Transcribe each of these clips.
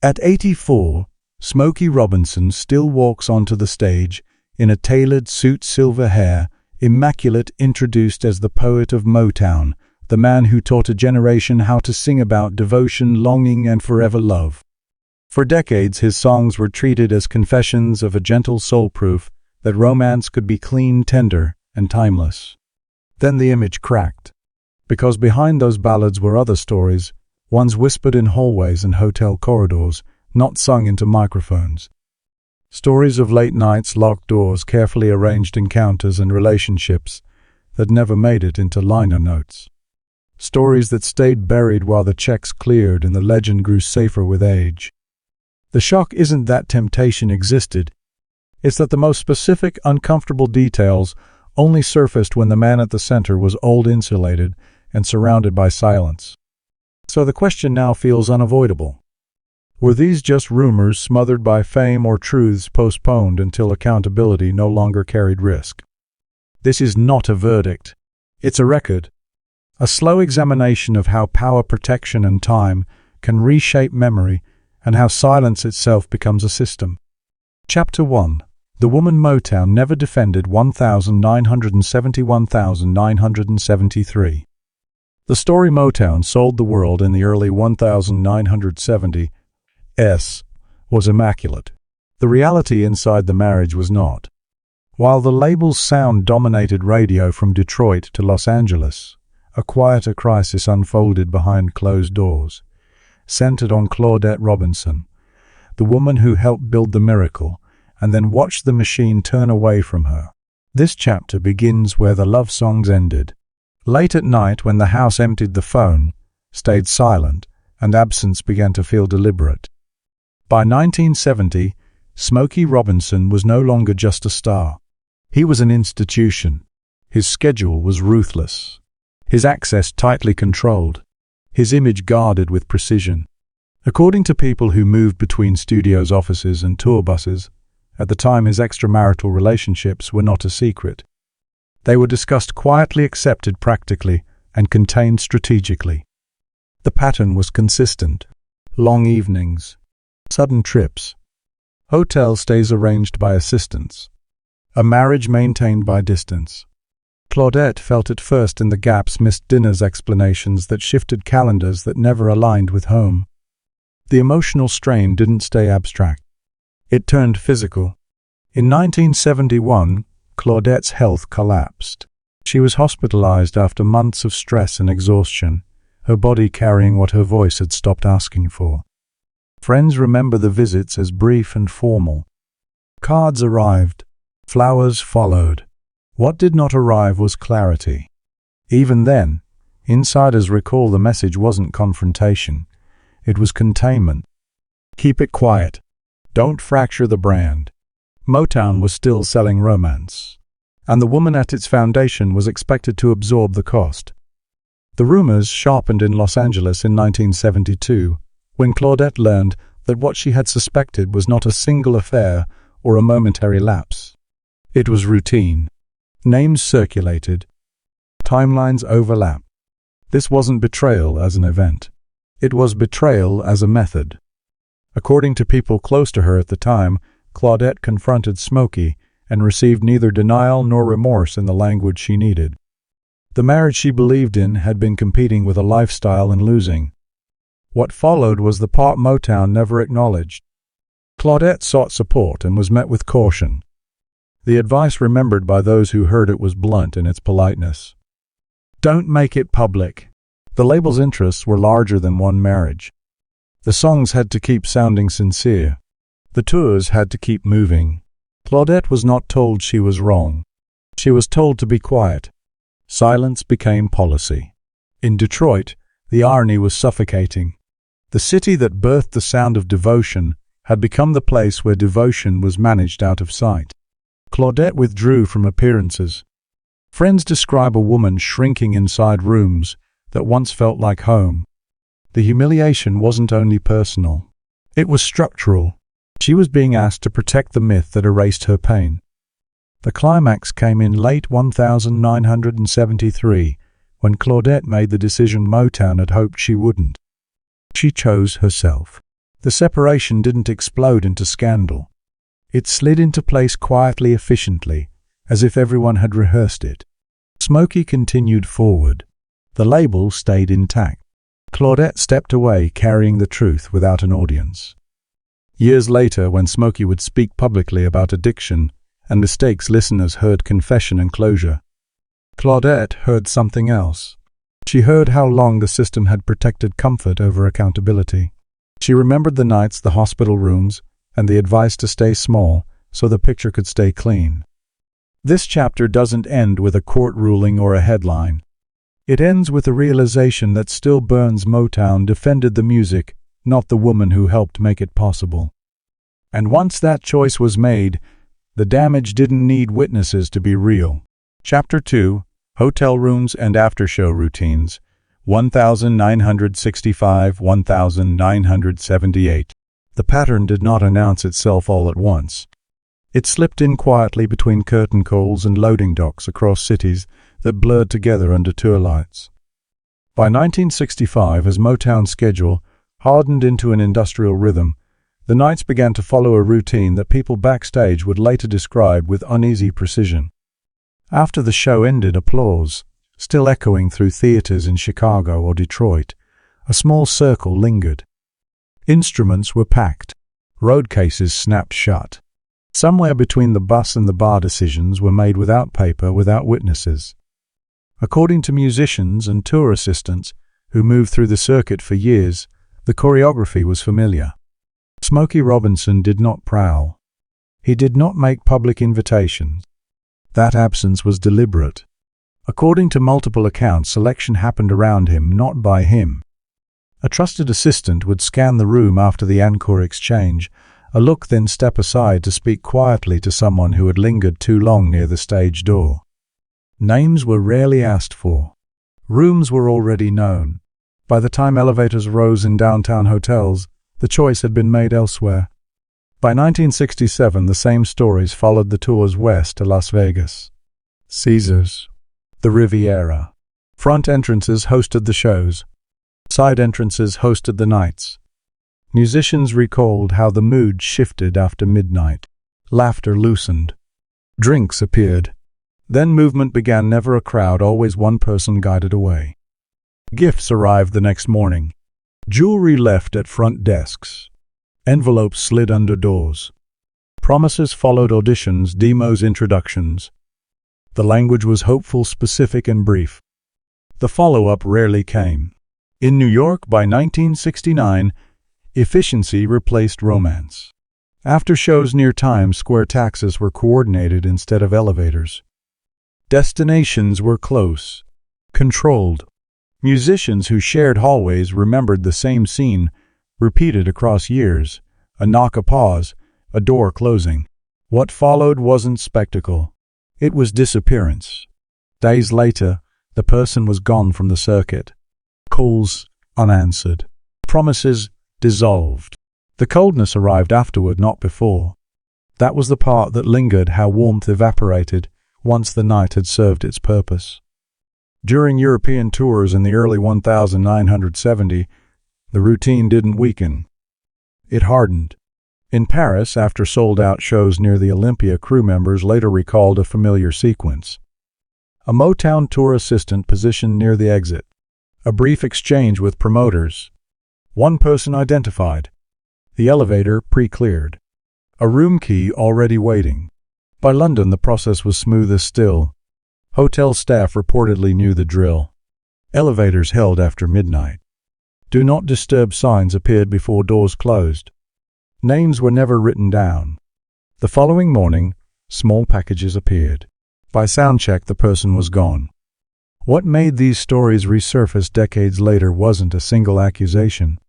At 84, Smokey Robinson still walks onto the stage in a tailored suit, silver hair, immaculate, introduced as the poet of Motown, the man who taught a generation how to sing about devotion, longing, and forever love. For decades, his songs were treated as confessions of a gentle soul, proof that romance could be clean, tender, and timeless. Then the image cracked, because behind those ballads were other stories, ones whispered in hallways and hotel corridors, not sung into microphones. Stories of late nights, locked doors, carefully arranged encounters and relationships that never made it into liner notes. Stories that stayed buried while the checks cleared and the legend grew safer with age. The shock isn't that temptation existed, it's that the most specific, uncomfortable details only surfaced when the man at the center was old, insulated, and surrounded by silence. So the question now feels unavoidable. Were these just rumors smothered by fame, or truths postponed until accountability no longer carried risk? This is not a verdict. It's a record. A slow examination of how power, protection, and time can reshape memory, and how silence itself becomes a system. Chapter 1. The woman Motown never defended. 1973. The story Motown sold the world in the early 1970s was immaculate. The reality inside the marriage was not. While the label's sound dominated radio from Detroit to Los Angeles, a quieter crisis unfolded behind closed doors, centered on Claudette Robinson, the woman who helped build the miracle and then watched the machine turn away from her. This chapter begins where the love songs ended. Late at night, when the house emptied, the phone stayed silent and absence began to feel deliberate. By 1970, Smokey Robinson was no longer just a star. He was an institution. His schedule was ruthless, his access tightly controlled, his image guarded with precision. According to people who moved between studios, offices, and tour buses, at the time his extramarital relationships were not a secret. They were discussed quietly, accepted practically, and contained strategically. The pattern was consistent: long evenings, sudden trips, hotel stays arranged by assistants, a marriage maintained by distance. Claudette felt it first in the gaps, missed dinners, explanations that shifted, calendars that never aligned with home. The emotional strain didn't stay abstract. It turned physical. In 1971, Claudette's health collapsed. She was hospitalized after months of stress and exhaustion, her body carrying what her voice had stopped asking for. Friends remember the visits as brief and formal. Cards arrived. Flowers followed. What did not arrive was clarity. Even then, insiders recall the message wasn't confrontation. It was containment. Keep it quiet. Don't fracture the brand. Motown was still selling romance, and the woman at its foundation was expected to absorb the cost. The rumors sharpened in Los Angeles in 1972, when Claudette learned that what she had suspected was not a single affair or a momentary lapse. It was routine. Names circulated. Timelines overlapped. This wasn't betrayal as an event. It was betrayal as a method. According to people close to her at the time, Claudette confronted Smokey and received neither denial nor remorse in the language she needed. The marriage she believed in had been competing with a lifestyle and losing. What followed was the part Motown never acknowledged. Claudette sought support and was met with caution. The advice remembered by those who heard it was blunt in its politeness. Don't make it public. The label's interests were larger than one marriage. The songs had to keep sounding sincere. The tours had to keep moving. Claudette was not told she was wrong. She was told to be quiet. Silence became policy. In Detroit, the irony was suffocating. The city that birthed the sound of devotion had become the place where devotion was managed out of sight. Claudette withdrew from appearances. Friends describe a woman shrinking inside rooms that once felt like home. The humiliation wasn't only personal. It was structural. She was being asked to protect the myth that erased her pain. The climax came in late 1973, when Claudette made the decision Motown had hoped she wouldn't. She chose herself. The separation didn't explode into scandal. It slid into place quietly, efficiently, as if everyone had rehearsed it. Smokey continued forward. The label stayed intact. Claudette stepped away, carrying the truth without an audience. Years later, when Smokey would speak publicly about addiction and mistakes, listeners heard confession and closure. Claudette heard something else. She heard how long the system had protected comfort over accountability. She remembered the nights, the hospital rooms, and the advice to stay small so the picture could stay clean. This chapter doesn't end with a court ruling or a headline. It ends with the realization that Still Burns Motown defended the music, not the woman who helped make it possible. And once that choice was made, the damage didn't need witnesses to be real. Chapter 2, Hotel Rooms and After-Show Routines, 1965–1978. The pattern did not announce itself all at once. It slipped in quietly between curtain calls and loading docks across cities that blurred together under tour lights. By 1965, as Motown's schedule hardened into an industrial rhythm, the nights began to follow a routine that people backstage would later describe with uneasy precision. After the show ended, applause, still echoing through theaters in Chicago or Detroit, a small circle lingered. Instruments were packed. Road cases snapped shut. Somewhere between the bus and the bar, decisions were made without paper, without witnesses. According to musicians and tour assistants who moved through the circuit for years, the choreography was familiar. Smokey Robinson did not prowl. He did not make public invitations. That absence was deliberate. According to multiple accounts, selection happened around him, not by him. A trusted assistant would scan the room after the encore exchange, a look, then step aside to speak quietly to someone who had lingered too long near the stage door. Names were rarely asked for. Rooms were already known. By the time elevators rose in downtown hotels, the choice had been made elsewhere. By 1967, the same stories followed the tours west to Las Vegas. Caesars. The Riviera. Front entrances hosted the shows. Side entrances hosted the nights. Musicians recalled how the mood shifted after midnight. Laughter loosened. Drinks appeared. Then movement began, never a crowd, always one person guided away. Gifts arrived the next morning. Jewelry left at front desks. Envelopes slid under doors. Promises followed auditions, demos, introductions. The language was hopeful, specific, and brief. The follow-up rarely came. In New York, by 1969, efficiency replaced romance. After shows near Times Square, taxis were coordinated instead of elevators. Destinations were close, controlled. Musicians who shared hallways remembered the same scene, repeated across years: a knock, a pause, a door closing. What followed wasn't spectacle. It was disappearance. Days later, the person was gone from the circuit. Calls unanswered. Promises dissolved. The coldness arrived afterward, not before. That was the part that lingered, how warmth evaporated once the night had served its purpose. During European tours in the early 1970, the routine didn't weaken. It hardened. In Paris, after sold-out shows near the Olympia, crew members later recalled a familiar sequence. A Motown tour assistant positioned near the exit. A brief exchange with promoters. One person identified. The elevator pre-cleared. A room key already waiting. By London, the process was smoother still. Hotel staff reportedly knew the drill. Elevators held after midnight. Do not disturb signs appeared before doors closed. Names were never written down. The following morning, small packages appeared. By soundcheck, the person was gone. What made these stories resurface decades later wasn't a single accusation.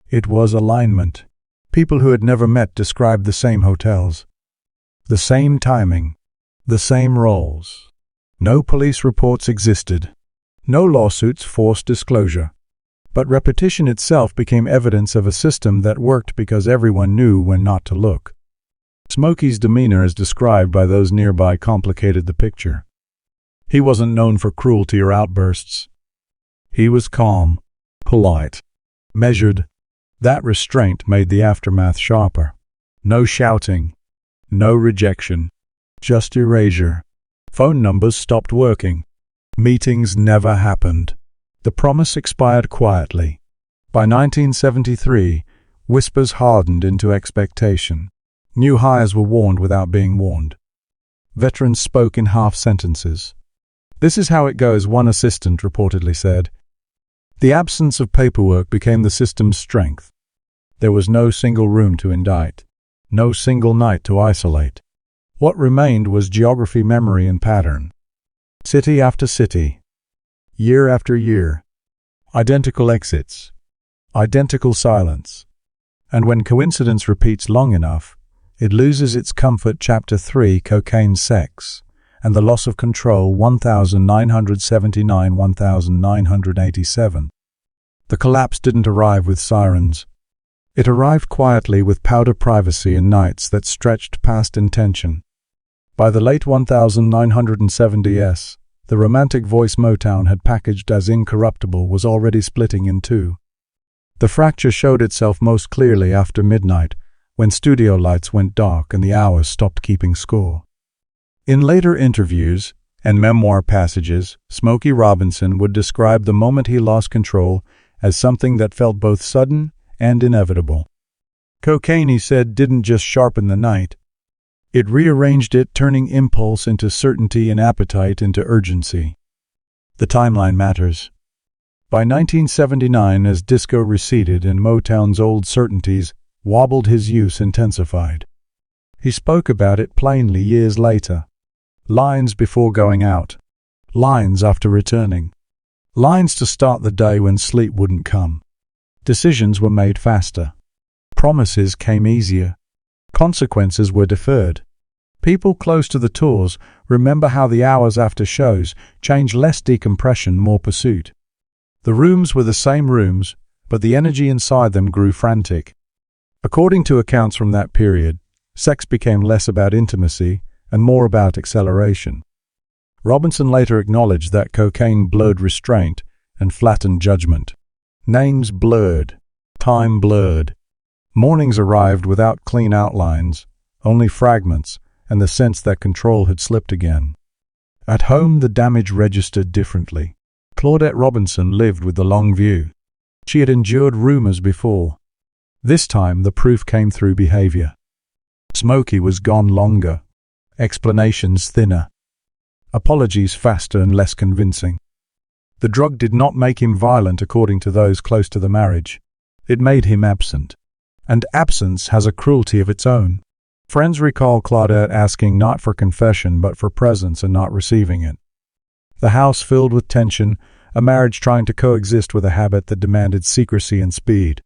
It was alignment. People who had never met described the same hotels, the same timing, the same roles. No police reports existed. No lawsuits forced disclosure. But repetition itself became evidence of a system that worked because everyone knew when not to look. Smokey's demeanor, as described by those nearby, complicated the picture. He wasn't known for cruelty or outbursts. He was calm, polite, measured, That restraint made the aftermath sharper. No shouting, no rejection, just erasure. Phone numbers stopped working. Meetings never happened. The promise expired quietly. By 1973, whispers hardened into expectation. New hires were warned without being warned. Veterans spoke in half sentences. "This is how it goes," one assistant reportedly said. The absence of paperwork became the system's strength. There was no single room to indict, no single night to isolate. What remained was geography, memory, and pattern. City after city, year after year, identical exits, identical silence. And when coincidence repeats long enough, it loses its comfort. Chapter 3, Cocaine, Sex, and the Loss of Control, 1979–1987. The collapse didn't arrive with sirens. It arrived quietly with powder privacy and nights that stretched past intention. By the late 1970s, the romantic voice Motown had packaged as incorruptible was already splitting in two. The fracture showed itself most clearly after midnight, when studio lights went dark and the hours stopped keeping score. In later interviews and memoir passages, Smokey Robinson would describe the moment he lost control as something that felt both sudden and inevitable. Cocaine, he said, didn't just sharpen the night. It rearranged it, turning impulse into certainty and appetite into urgency. The timeline matters. By 1979, as disco receded and Motown's old certainties wobbled, his use intensified. He spoke about it plainly years later. Lines before going out. Lines after returning. Lines to start the day when sleep wouldn't come. Decisions were made faster. Promises came easier. Consequences were deferred. People close to the tours remember how the hours after shows changed: less decompression, more pursuit. The rooms were the same rooms, but the energy inside them grew frantic. According to accounts from that period, sex became less about intimacy and more about acceleration. Robinson later acknowledged that cocaine blurred restraint and flattened judgment. Names blurred, time blurred. Mornings arrived without clean outlines, only fragments, and the sense that control had slipped again. At home, the damage registered differently. Claudette Robinson lived with the long view. She had endured rumors before. This time, the proof came through behavior. Smokey was gone longer, explanations thinner, apologies faster and less convincing. The drug did not make him violent, according to those close to the marriage. It made him absent. And absence has a cruelty of its own. Friends recall Claudette asking not for confession but for presence and not receiving it. The house filled with tension, a marriage trying to coexist with a habit that demanded secrecy and speed.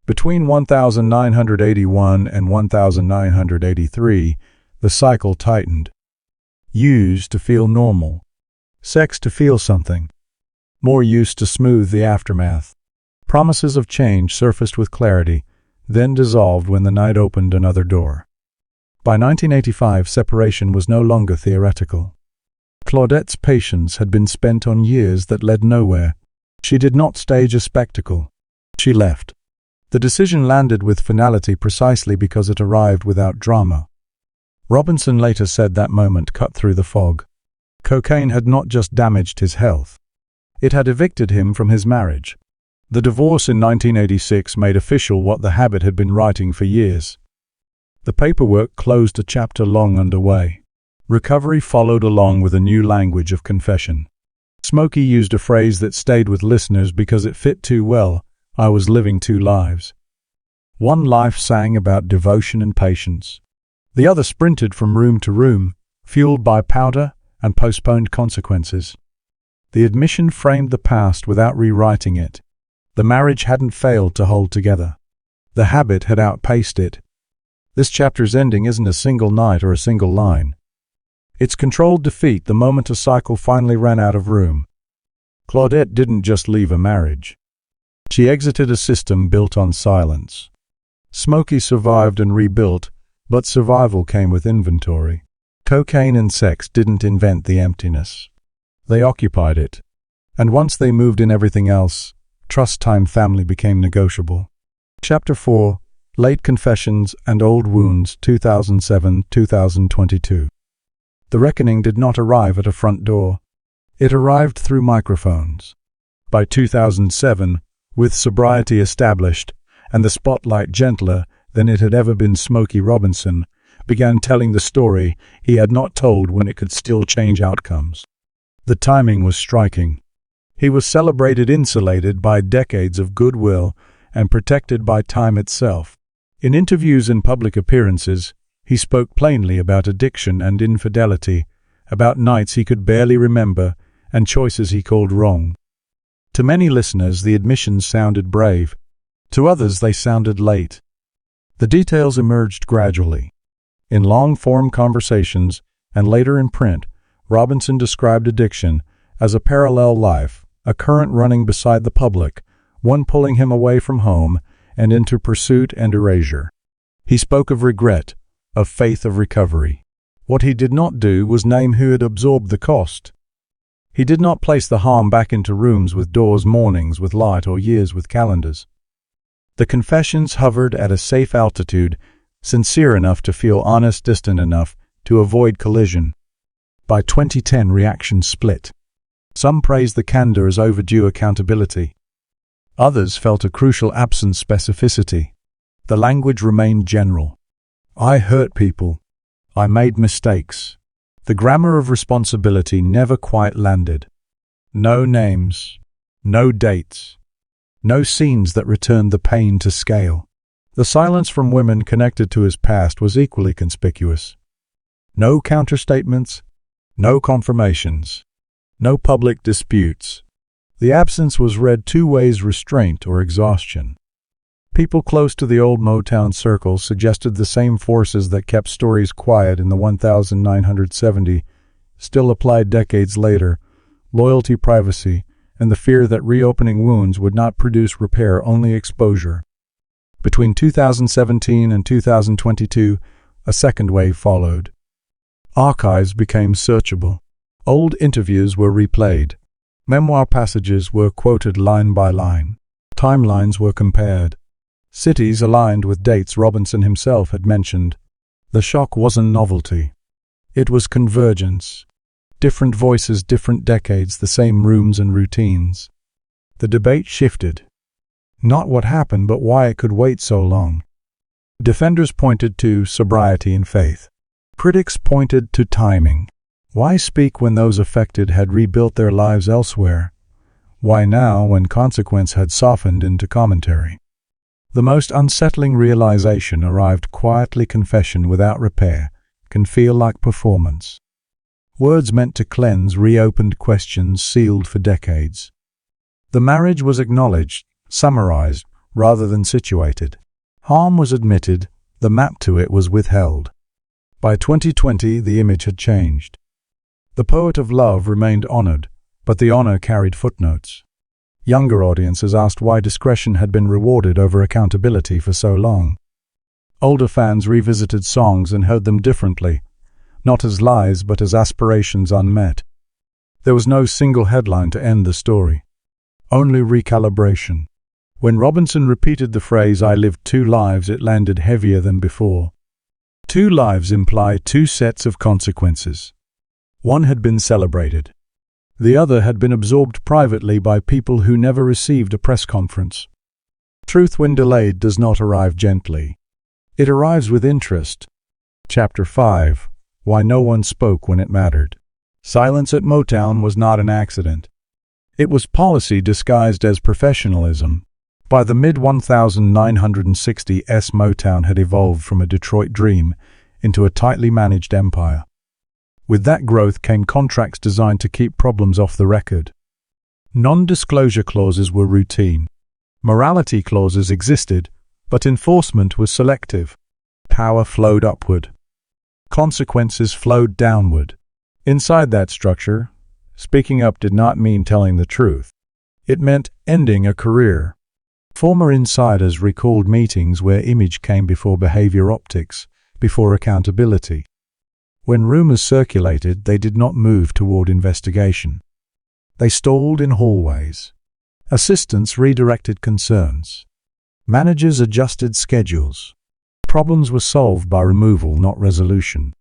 Between 1981 and 1983, the cycle tightened. Use to feel normal. Sex to feel something. More use to smooth the aftermath. Promises of change surfaced with clarity, then dissolved when the night opened another door. By 1985, separation was no longer theoretical. Claudette's patience had been spent on years that led nowhere. She did not stage a spectacle. She left. The decision landed with finality precisely because it arrived without drama. Robinson later said that moment cut through the fog. Cocaine had not just damaged his health. It had evicted him from his marriage. The divorce in 1986 made official what the habit had been writing for years. The paperwork closed a chapter long underway. Recovery followed along with a new language of confession. Smokey used a phrase that stayed with listeners because it fit too well: "I was living two lives." One life sang about devotion and patience. The other sprinted from room to room, fueled by powder and postponed consequences. The admission framed the past without rewriting it. The marriage hadn't failed to hold together. The habit had outpaced it. This chapter's ending isn't a single night or a single line. It's controlled defeat the moment a cycle finally ran out of room. Claudette didn't just leave a marriage. She exited a system built on silence. Smokey survived and rebuilt, but survival came with inventory. Cocaine and sex didn't invent the emptiness. They occupied it. And once they moved in everything else, trust, time, family became negotiable. Chapter 4, Late Confessions and Old Wounds, 2007-2022. The reckoning did not arrive at a front door. It arrived through microphones. By 2007, with sobriety established and the spotlight gentler than it had ever been, Smokey Robinson began telling the story he had not told when it could still change outcomes. The timing was striking. He was celebrated, insulated by decades of goodwill and protected by time itself. In interviews and public appearances, he spoke plainly about addiction and infidelity, about nights he could barely remember and choices he called wrong. To many listeners, the admissions sounded brave. To others, they sounded late. The details emerged gradually. In long-form conversations, and later in print, Robinson described addiction as a parallel life, a current running beside the public, one pulling him away from home and into pursuit and erasure. He spoke of regret, of faith, of recovery. What he did not do was name who had absorbed the cost. He did not place the harm back into rooms with doors, mornings with light, or years with calendars. The confessions hovered at a safe altitude, sincere enough to feel honest, distant enough to avoid collision. By 2010, reactions split. Some praised the candor as overdue accountability. Others felt a crucial absence specificity. The language remained general. I hurt people. I made mistakes. The grammar of responsibility never quite landed. No names. No dates. No scenes that returned the pain to scale. The silence from women connected to his past was equally conspicuous. No counterstatements. No confirmations. No public disputes. The absence was read two ways: restraint or exhaustion. People close to the old Motown circle suggested the same forces that kept stories quiet in the 1970 still applied decades later: loyalty, privacy, and the fear that reopening wounds would not produce repair, only exposure. Between 2017 and 2022, a second wave followed. Archives became searchable. Old interviews were replayed. Memoir passages were quoted line by line. Timelines were compared. Cities aligned with dates Robinson himself had mentioned. The shock wasn't novelty. It was convergence. Different voices, different decades, the same rooms and routines. The debate shifted. Not what happened, but why it could wait so long. Defenders pointed to sobriety and faith. Critics pointed to timing. Why speak when those affected had rebuilt their lives elsewhere? Why now, when consequence had softened into commentary? The most unsettling realization arrived quietly: confession without repair can feel like performance. Words meant to cleanse reopened questions sealed for decades. The marriage was acknowledged, summarized, rather than situated. Harm was admitted, the map to it was withheld. By 2020, the image had changed. The poet of love remained honored, but the honor carried footnotes. Younger audiences asked why discretion had been rewarded over accountability for so long. Older fans revisited songs and heard them differently, not as lies but as aspirations unmet. There was no single headline to end the story. Only recalibration. When Robinson repeated the phrase, "I lived two lives," it landed heavier than before. Two lives imply two sets of consequences. One had been celebrated. The other had been absorbed privately by people who never received a press conference. Truth, when delayed, does not arrive gently. It arrives with interest. Chapter 5. Why no one spoke when it mattered. Silence at Motown was not an accident. It was policy disguised as professionalism. By the mid-1960s, Motown had evolved from a Detroit dream into a tightly managed empire. With that growth came contracts designed to keep problems off the record. Non-disclosure clauses were routine. Morality clauses existed, but enforcement was selective. Power flowed upward. Consequences flowed downward. Inside that structure, speaking up did not mean telling the truth. It meant ending a career. Former insiders recalled meetings where image came before behavior, optics before accountability. When rumors circulated, they did not move toward investigation. They stalled in hallways. Assistants redirected concerns. Managers adjusted schedules. Problems were solved by removal, not resolution.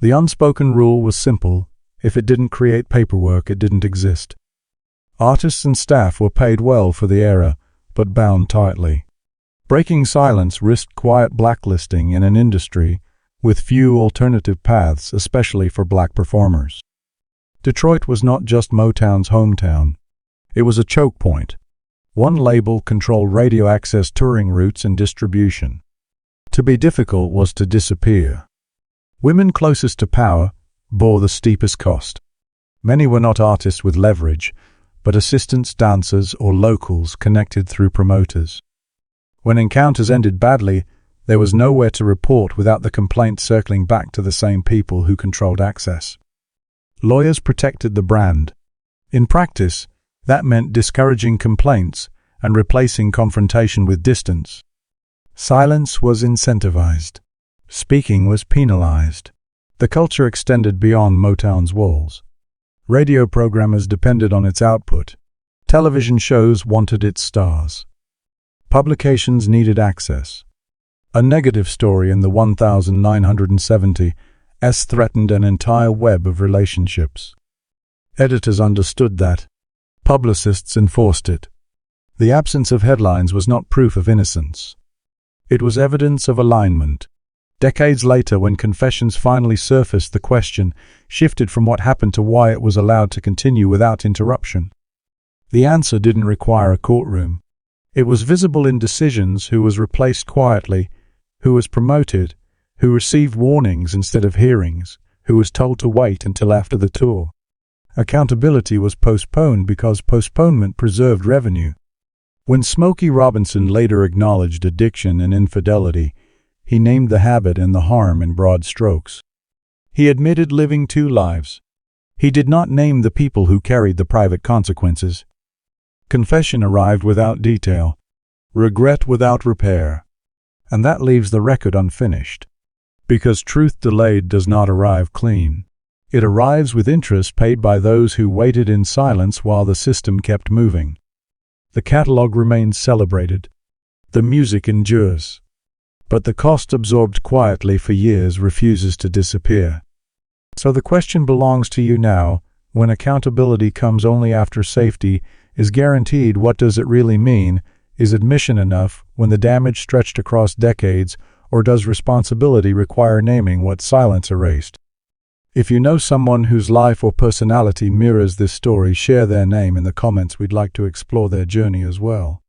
The unspoken rule was simple: if it didn't create paperwork, it didn't exist. Artists and staff were paid well for the error, but bound tightly. Breaking silence risked quiet blacklisting in an industry with few alternative paths, especially for black performers. Detroit was not just Motown's hometown. It was a choke point. One label controlled radio access, touring routes, and distribution. To be difficult was to disappear. Women closest to power bore the steepest cost. Many were not artists with leverage, but assistants, dancers, or locals connected through promoters. When encounters ended badly, there was nowhere to report without the complaint circling back to the same people who controlled access. Lawyers protected the brand. In practice, that meant discouraging complaints and replacing confrontation with distance. Silence was incentivized. Speaking was penalized. The culture extended beyond Motown's walls. Radio programmers depended on its output. Television shows wanted its stars. Publications needed access. A negative story in the 1970s threatened an entire web of relationships. Editors understood that. Publicists enforced it. The absence of headlines was not proof of innocence. It was evidence of alignment. Decades later, when confessions finally surfaced, the question shifted from what happened to why it was allowed to continue without interruption. The answer didn't require a courtroom. It was visible in decisions: who was replaced quietly, who was promoted, who received warnings instead of hearings, who was told to wait until after the tour. Accountability was postponed because postponement preserved revenue. When Smokey Robinson later acknowledged addiction and infidelity, he named the habit and the harm in broad strokes. He admitted living two lives. He did not name the people who carried the private consequences. Confession arrived without detail, regret without repair, and that leaves the record unfinished. Because truth delayed does not arrive clean. It arrives with interest paid by those who waited in silence while the system kept moving. The catalog remains celebrated. The music endures. But the cost absorbed quietly for years refuses to disappear. So the question belongs to you now: when accountability comes only after safety is guaranteed, what does it really mean? Is admission enough when the damage stretched across decades, or does responsibility require naming what silence erased? If you know someone whose life or personality mirrors this story, share their name in the comments. We'd like to explore their journey as well.